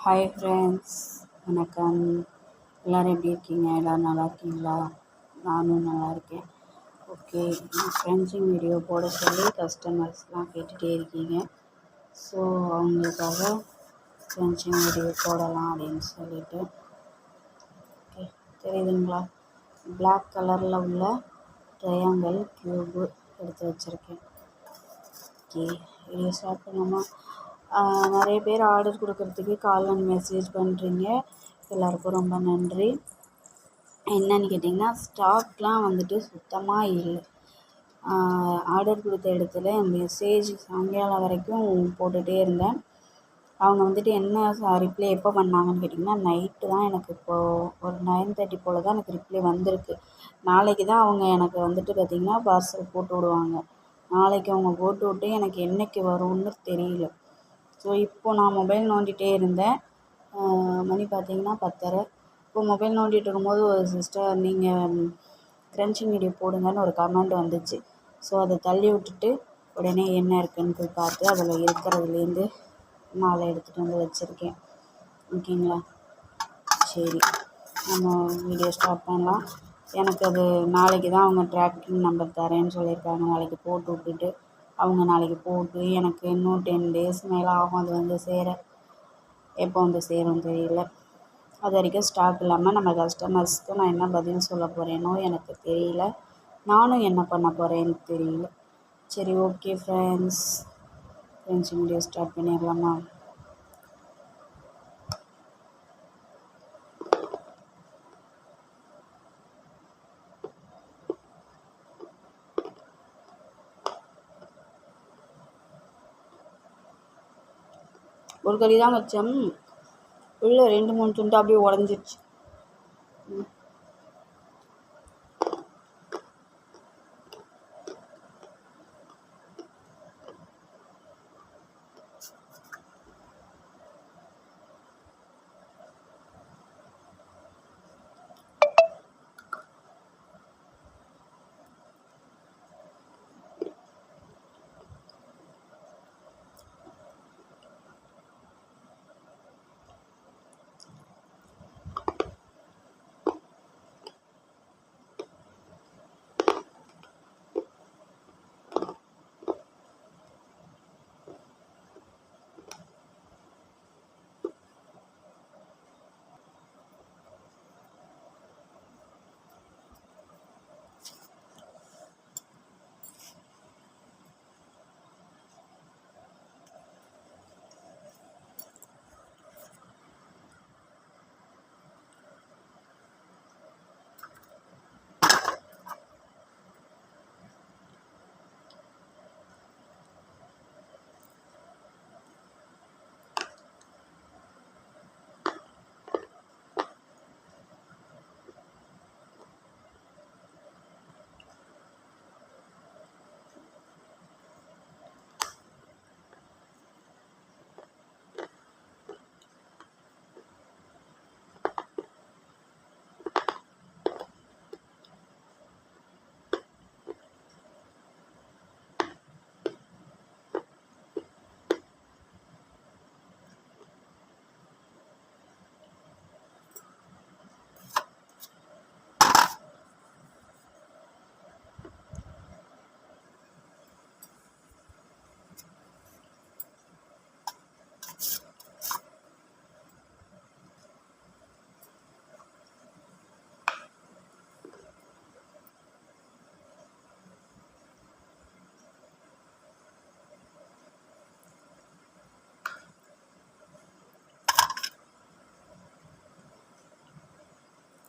Hi friends, வணக்கம். எல்லோரும் எப்படி இருக்கீங்க? எல்லோரும் நல்லா இருக்கீங்களா? நானும் நல்லா இருக்கேன். ஓகே, நான் ஃப்ரெண்ட்ஸிங் வீடியோ போட சொல்லி கஸ்டமர்ஸ்லாம் கேட்டுகிட்டே இருக்கீங்க. ஸோ அவங்களுக்காக ஃப்ரெண்ட்ஸிங் வீடியோ போடலாம் அப்படின்னு சொல்லிட்டு. ஓகே, தெரியுதுங்களா? பிளாக் கலரில் உள்ள ட்ரையாங்கிள் க்யூபு எடுத்து வச்சுருக்கேன். ஓகே, வீடியோ ஸ்டார்ட் பண்ணோமா? நிறைய பேர் ஆர்டர் கொடுக்கறதுக்கு கால் அண்ட் மெசேஜ் பண்ணுறீங்க. எல்லாருக்கும் ரொம்ப நன்றி. என்னன்னு கேட்டிங்கன்னா, ஸ்டாக்லாம் வந்துட்டு சுத்தமாக இல்லை. ஆர்டர் கொடுத்த இடத்துல மெசேஜ் சாயங்காலம் வரைக்கும் போட்டுகிட்டே இருந்தேன். அவங்க வந்துட்டு என்ன ரிப்ளை எப்போ பண்ணாங்கன்னு கேட்டிங்கன்னா, நைட்டு தான் எனக்கு இப்போது ஒரு 9:30 போல் தான் எனக்கு ரிப்ளை வந்திருக்கு. நாளைக்கு தான் அவங்க எனக்கு வந்துட்டு பார்த்திங்கன்னா பார்சல் போட்டு விடுவாங்க. நாளைக்கு அவங்க போட்டு விட்டு எனக்கு என்றைக்கு வரும்னு தெரியல. ஸோ இப்போது நான் மொபைல் நோண்டிகிட்டே இருந்தேன். மணி பார்த்திங்கன்னா 10:30. இப்போ மொபைல் நோண்டிகிட்டு இருக்கும்போது ஒரு சிஸ்டர் நீங்கள் க்ரன்ச்சிங் வீடியோ போடுங்கன்னு ஒரு கமெண்ட் வந்துச்சு. ஸோ அதை தள்ளி விட்டுட்டு உடனே என்ன இருக்குதுன்னு போய் பார்த்து அதில் இருக்கிறதுலேருந்து மாலை எடுத்துகிட்டு வந்து வச்சுருக்கேன். ஓகேங்களா? சரி, நம்ம வீடியோ ஸ்டார்ட் பண்ணலாம். எனக்கு அது நாளைக்கு தான் அவங்க ட்ராக்கிங் நம்பர் தரேன்னு சொல்லியிருக்காங்க. நாளைக்கு போட்டு விட்டுட்டு அவங்க நாளைக்கு போட்டு எனக்கு இன்னும் 10 days மேலே ஆகும் அது வந்து சேர. எப்போ வந்து சேரும் தெரியல. அது வரைக்கும் ஸ்டாக் இல்லாமல் நம்ம கஸ்டமர்ஸ்க்கு நான் என்ன பதில் சொல்ல போகிறேனோ எனக்கு தெரியல. நானும் என்ன பண்ண போகிறேன்னு தெரியல. சரி, ஓகே ஃப்ரெண்ட்ஸ் வீடியோ ஸ்டார்ட் பண்ணிடலாமா? ஒரு கறி தான் வச்சேன். உள்ள 2-3 துண்டு அப்படியே உடஞ்சிருச்சு.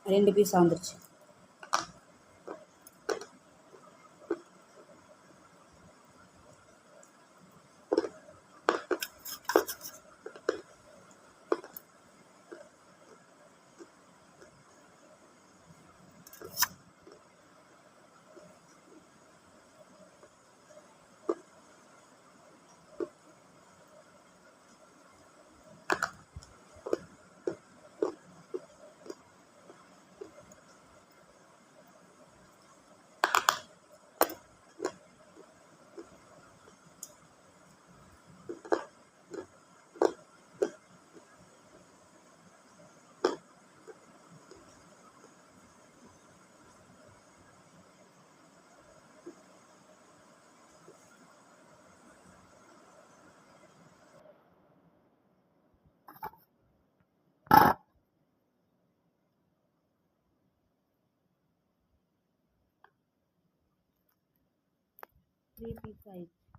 ரெண்டு பீஸ் வந்துருச்சு. 3 பீஸ் ஆயிடுச்சு.